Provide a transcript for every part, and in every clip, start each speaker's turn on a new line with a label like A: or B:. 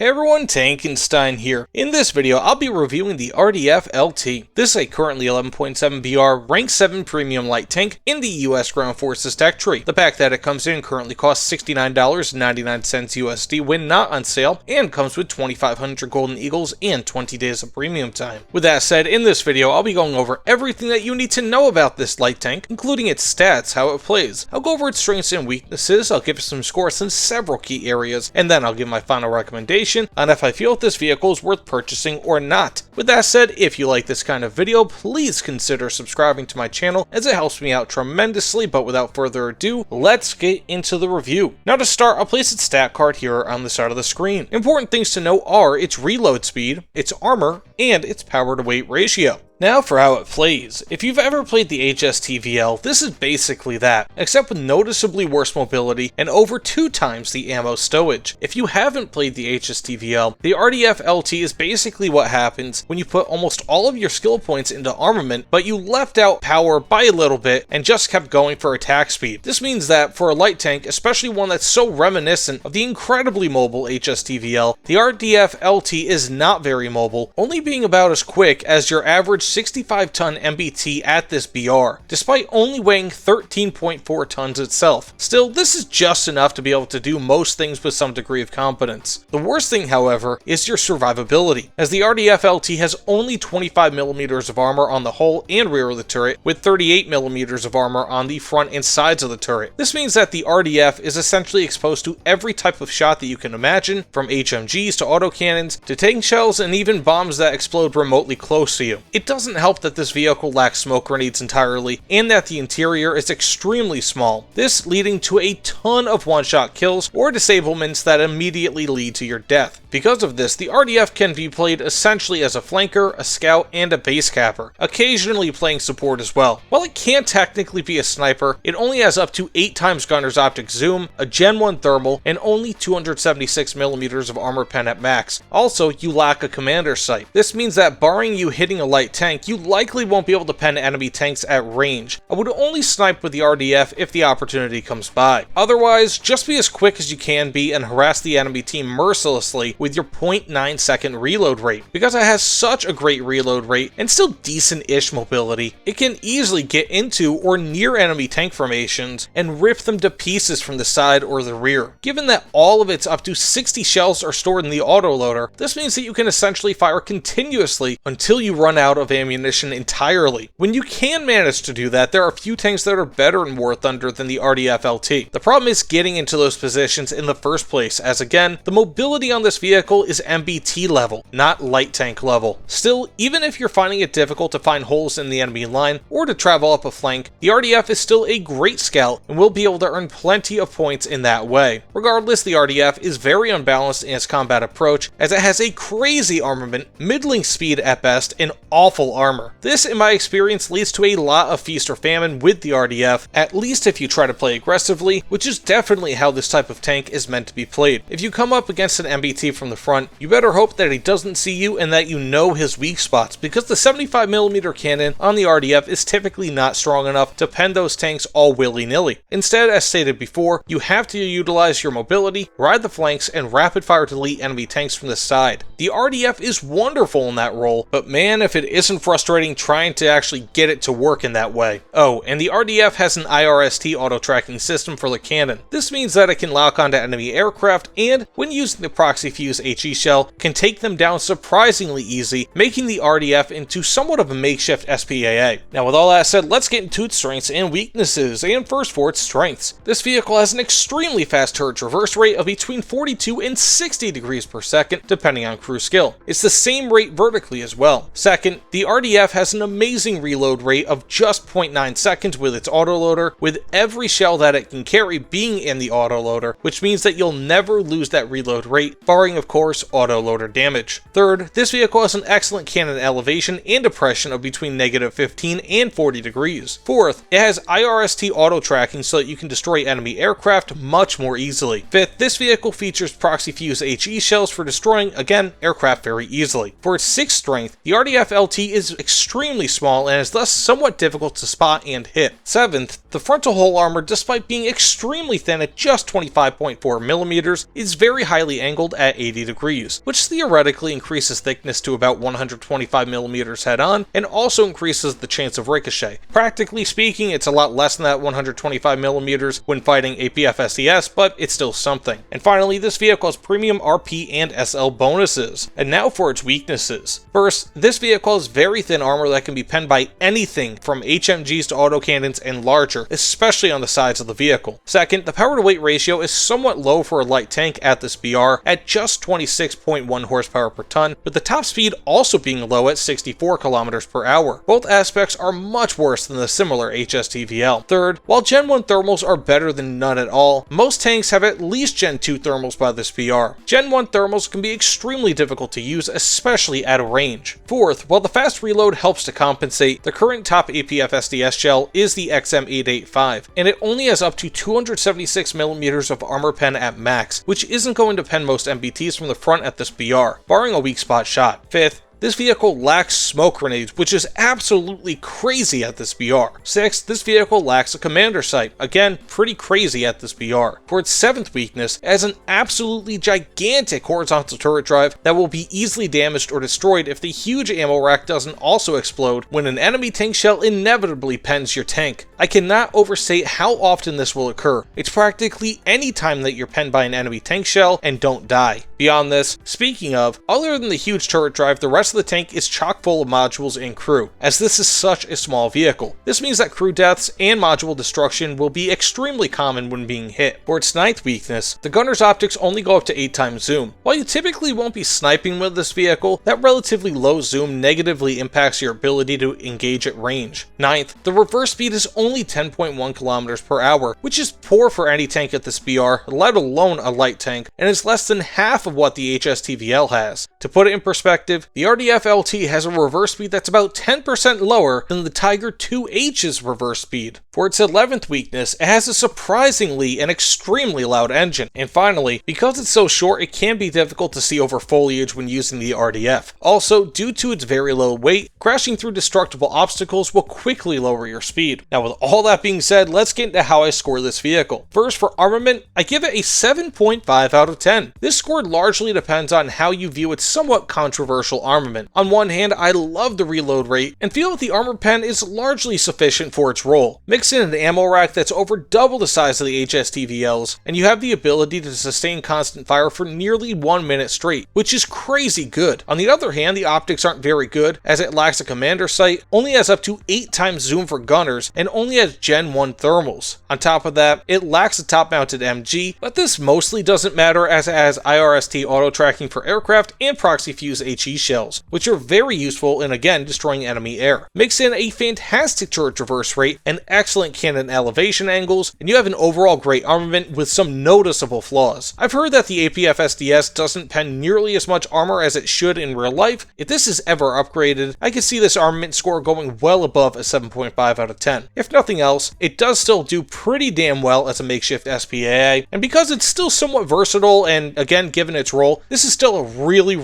A: Hey everyone, Tankenstein here. In this video, I'll be reviewing the RDFLT. This is a currently 11.7 BR Rank 7 Premium Light Tank in the US Ground Forces tech tree. The pack that it comes in currently costs $69.99 USD when not on sale, and comes with 2,500 Golden Eagles and 20 days of premium time. With that said, in this video, I'll be going over everything that you need to know about this light tank, including its stats, how it plays. I'll go over its strengths and weaknesses, I'll give it some scores in several key areas, and then I'll give my final recommendation on if I feel this vehicle is worth purchasing or not. With that said, if you like this kind of video, please consider subscribing to my channel as it helps me out tremendously, but without further ado, let's get into the review. Now to start, I'll place its stat card here on the side of the screen. Important things to know are its reload speed, its armor, and its power to weight ratio. Now for how it plays. If you've ever played the HSTV-L, this is basically that, except with noticeably worse mobility and over 2 times the ammo stowage. If you haven't played the HSTV-L, the RDFLT is basically what happens when you put almost all of your skill points into armament, but you left out power by a little bit and just kept going for attack speed. This means that for a light tank, especially one that's so reminiscent of the incredibly mobile HSTV-L, the RDFLT is not very mobile, only being about as quick as your average 65-ton MBT at this BR, despite only weighing 13.4 tons itself. Still, this is just enough to be able to do most things with some degree of competence. The worst thing, however, is your survivability, as the RDFLT has only 25mm of armor on the hull and rear of the turret, with 38mm of armor on the front and sides of the turret. This means that the RDF is essentially exposed to every type of shot that you can imagine, from HMGs to autocannons, to tank shells, and even bombs that explode remotely close to you. It doesn't help that this vehicle lacks smoke grenades entirely, and that the interior is extremely small, this leading to a ton of one-shot kills or disablements that immediately lead to your death. Because of this, the RDF can be played essentially as a flanker, a scout, and a base capper, occasionally playing support as well. While it can't technically be a sniper, it only has up to 8 times Gunner's Optic Zoom, a Gen 1 thermal, and only 276mm of armor pen at max. Also, you lack a commander sight. This means that barring you hitting a light tank, you likely won't be able to pen enemy tanks at range. I would only snipe with the RDF if the opportunity comes by. Otherwise, just be as quick as you can be and harass the enemy team mercilessly with your 0.9 second reload rate. Because it has such a great reload rate and still decent-ish mobility, it can easily get into or near enemy tank formations and rip them to pieces from the side or the rear. Given that all of its up to 60 shells are stored in the autoloader, this means that you can essentially fire continuously until you run out of ammunition entirely. When you can manage to do that, there are a few tanks that are better in War Thunder than the RDFLT. The problem is getting into those positions in the first place, as again, the mobility on this vehicle is MBT level, not light tank level. Still, even if you're finding it difficult to find holes in the enemy line or to travel up a flank, the RDF is still a great scout and will be able to earn plenty of points in that way. Regardless, the RDF is very unbalanced in its combat approach, as it has a crazy armament, middling speed at best, and awful armor. This, in my experience, leads to a lot of feast or famine with the RDF, at least if you try to play aggressively, which is definitely how this type of tank is meant to be played. If you come up against an MBT from the front, you better hope that he doesn't see you and that you know his weak spots, because the 75mm cannon on the RDF is typically not strong enough to pen those tanks all willy-nilly. Instead, as stated before, you have to utilize your mobility, ride the flanks, and rapid-fire delete enemy tanks from the side. The RDF is wonderful in that role, but man, if it isn't frustrating trying to actually get it to work in that way. Oh, and the RDF has an IRST auto-tracking system for the cannon. This means that it can lock onto enemy aircraft and, when using the proxy fuse HE shell, can take them down surprisingly easy, making the RDF into somewhat of a makeshift SPAA. Now with all that said, let's get into its strengths and weaknesses, and first for its strengths. This vehicle has an extremely fast turret traverse rate of between 42 and 60 degrees per second, depending on crew skill. It's the same rate vertically as well. Second, the RDF has an amazing reload rate of just 0.9 seconds with its autoloader, with every shell that it can carry being in the autoloader, which means that you'll never lose that reload rate, barring of course autoloader damage. Third, this vehicle has an excellent cannon elevation and depression of between -15 and 40 degrees. Fourth, it has IRST auto tracking so that you can destroy enemy aircraft much more easily. Fifth, this vehicle features proxy fuse HE shells for destroying, again, aircraft very easily. For its 6th strength, the RDFLT is extremely small and is thus somewhat difficult to spot and hit. 7th, the frontal hull armor, despite being extremely thin at just 25.4mm, is very highly angled at 80 degrees, which theoretically increases thickness to about 125mm head-on, and also increases the chance of ricochet. Practically speaking, it's a lot less than that 125mm when fighting APF-STS, but it's still something. And finally, this vehicle has premium RP and SL bonuses. And now for its weaknesses. First, this vehicle has very thin armor that can be penned by anything from HMGs to autocannons and larger, especially on the sides of the vehicle. Second, the power to weight ratio is somewhat low for a light tank at this BR at just 26.1 horsepower per ton, with the top speed also being low at 64 kilometers per hour. Both aspects are much worse than the similar HSTV-L. Third, while Gen 1 thermals are better than none at all, most tanks have at least Gen 2 thermals by this BR. Gen 1 thermals can be extremely difficult to use, especially at a range. Fourth, while the fast reload helps to compensate, the current top APF-STS shell is the XM885, and it only has up to 276mm of armor pen at max, which isn't going to pen most MBTs from the front at this BR, barring a weak spot shot. Fifth, this vehicle lacks smoke grenades, which is absolutely crazy at this BR. 6th, this vehicle lacks a commander sight. Again, pretty crazy at this BR. For its 7th weakness, it has an absolutely gigantic horizontal turret drive that will be easily damaged or destroyed if the huge ammo rack doesn't also explode when an enemy tank shell inevitably pens your tank. I cannot overstate how often this will occur. It's practically any time that you're penned by an enemy tank shell and don't die. Beyond this, speaking of, other than the huge turret drive, the rest of the tank is chock full of modules and crew, as this is such a small vehicle. This means that crew deaths and module destruction will be extremely common when being hit. For its 9th weakness, the gunner's optics only go up to 8 times zoom. While you typically won't be sniping with this vehicle, that relatively low zoom negatively impacts your ability to engage at range. 9th, the reverse speed is only 10.1 kilometers per hour, which is poor for any tank at this BR, let alone a light tank, and is less than half of what the HSTV-L has. To put it in perspective, the RDFLT has a reverse speed that's about 10% lower than the Tiger 2H's reverse speed. For its 11th weakness, it has a surprisingly and extremely loud engine. And finally, because it's so short, it can be difficult to see over foliage when using the RDF. Also, due to its very low weight, crashing through destructible obstacles will quickly lower your speed. Now, with all that being said, let's get into how I score this vehicle. First, for armament, I give it a 7.5 out of 10. This score largely depends on how you view its somewhat controversial armament. On one hand, I love the reload rate and feel that the armor pen is largely sufficient for its role. Mix in an ammo rack that's over double the size of the HSTV-Ls, and you have the ability to sustain constant fire for nearly 1 minute straight, which is crazy good. On the other hand, the optics aren't very good, as it lacks a commander sight, only has up to 8 times zoom for gunners, and only has Gen 1 thermals. On top of that, it lacks a top-mounted MG, but this mostly doesn't matter as it has IRST auto-tracking for aircraft and proxy fuse HE shells, which are very useful in again destroying enemy air. Mix in a fantastic turret traverse rate and excellent cannon elevation angles, and you have an overall great armament with some noticeable flaws. I've heard that the APF-STS doesn't pen nearly as much armor as it should in real life. If this is ever upgraded, I could see this armament score going well above a 7.5 out of 10. If nothing else, it does still do pretty damn well as a makeshift SPAA, and because it's still somewhat versatile and again given its role, this is still a really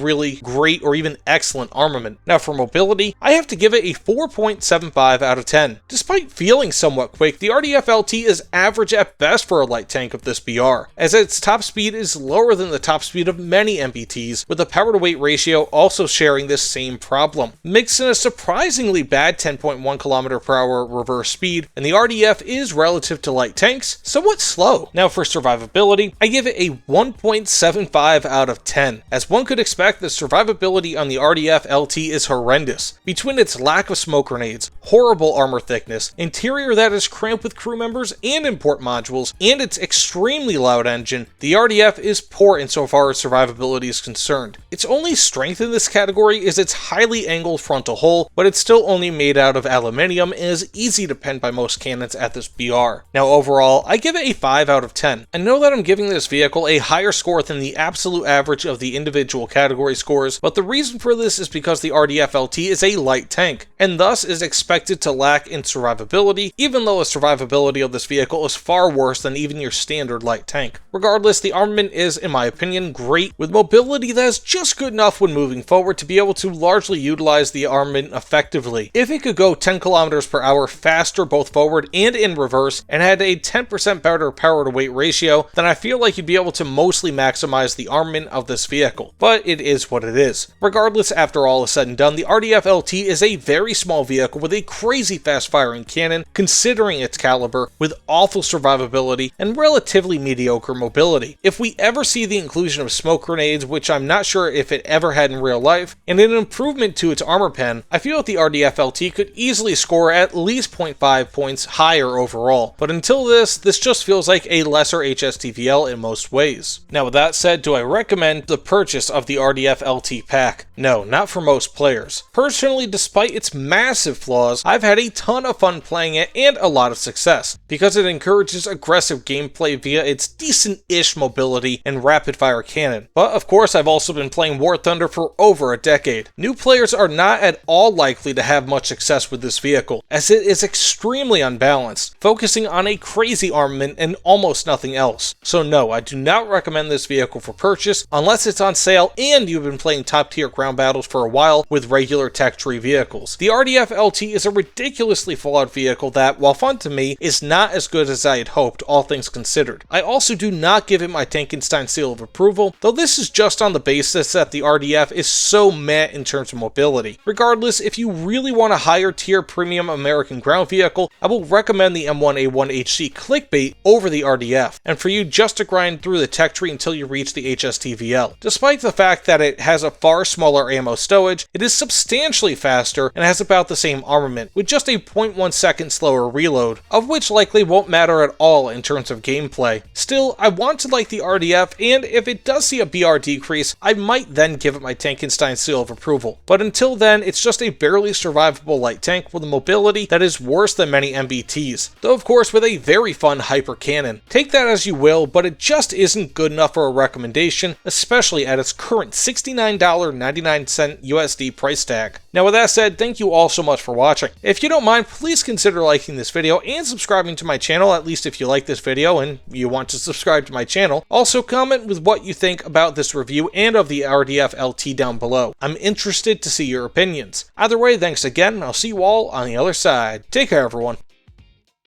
A: great or even excellent armament. Now for mobility, I have to give it a 4.75 out of 10. Despite feeling somewhat quick, the RDFLT is average at best for a light tank of this BR, as its top speed is lower than the top speed of many MBTs, with the power to weight ratio also sharing this same problem. Mix in a surprisingly bad 10.1 km per hour reverse speed, and the RDF is relative to light tanks, somewhat slow. Now for survivability, I give it a 1.75 out of 10. As one could expect, the survivability on the RDF-LT is horrendous. Between its lack of smoke grenades, horrible armor thickness, interior that is cramped with crew members and import modules, and its extremely loud engine, the RDF is poor insofar as survivability is concerned. Its only strength in this category is its highly angled frontal hull, but it's still only made out of aluminium and is easy to pen by most cannons at this BR. Now overall, I give it a 5 out of 10. I know that I'm giving this vehicle a higher score than the absolute absolute average of the individual category scores, but the reason for this is because the RDFLT is a light tank, and thus is expected to lack in survivability, even though the survivability of this vehicle is far worse than even your standard light tank. Regardless, the armament is, in my opinion, great, with mobility that is just good enough when moving forward to be able to largely utilize the armament effectively. If it could go 10 kilometers per hour faster both forward and in reverse, and had a 10% better power to weight ratio, then I feel like you'd be able to mostly maximize the armament of this vehicle. But it is what it is. Regardless, after all is said and done, the RDFLT is a very small vehicle with a crazy fast firing cannon, considering its caliber, with awful survivability and relatively mediocre mobility. If we ever see the inclusion of smoke grenades, which I'm not sure if it ever had in real life, and an improvement to its armor pen, I feel that the RDFLT could easily score at least 0.5 points higher overall. But until this just feels like a lesser HSTV-L in most ways. Now with that said, do I recommend the purchase of the RDFLT pack? No, not for most players. Personally, despite its massive flaws, I've had a ton of fun playing it and a lot of success, because it encourages aggressive gameplay via its decent-ish mobility and rapid-fire cannon. But of course, I've also been playing War Thunder for over a decade. New players are not at all likely to have much success with this vehicle, as it is extremely unbalanced, focusing on a crazy armament and almost nothing else. So no, I do not recommend this vehicle for purchase unless it's on sale and you've been playing top-tier ground battles for a while with regular tech tree vehicles. The RDFLT is a ridiculously flawed vehicle that, while fun to me, is not as good as I had hoped, all things considered. I also do not give it my Tankenstein seal of approval, though this is just on the basis that the RDF is so meh in terms of mobility. Regardless, if you really want a higher tier premium American ground vehicle, I will recommend the M1A1HC Clickbait over the RDF, and for you just to grind through the tech tree until you reach the HSTV-L. Despite the fact that it has a far smaller ammo stowage, it is substantially faster and has about the same armament, with just a 0.1 second slower reload, of which likely won't matter at all in terms of gameplay. Still, I want to like the RDF, and if it does see a BR decrease, I might then give it my Tankenstein seal of approval. But until then, it's just a barely survivable light tank with a mobility that is worse than many MBTs, though of course with a very fun hyper cannon. Take that as you will, but it just isn't good enough for a recommendation, especially at its current $69.99 USD price tag. Now with that said, thank you all so much for watching. If you don't mind, please consider liking this video and subscribing to my channel, at least if you like this video and you want to subscribe to my channel. Also comment with what you think about this review and of the RDFLT down below. I'm interested to see your opinions. Either way, thanks again, and I'll see you all on the other side. Take care, everyone.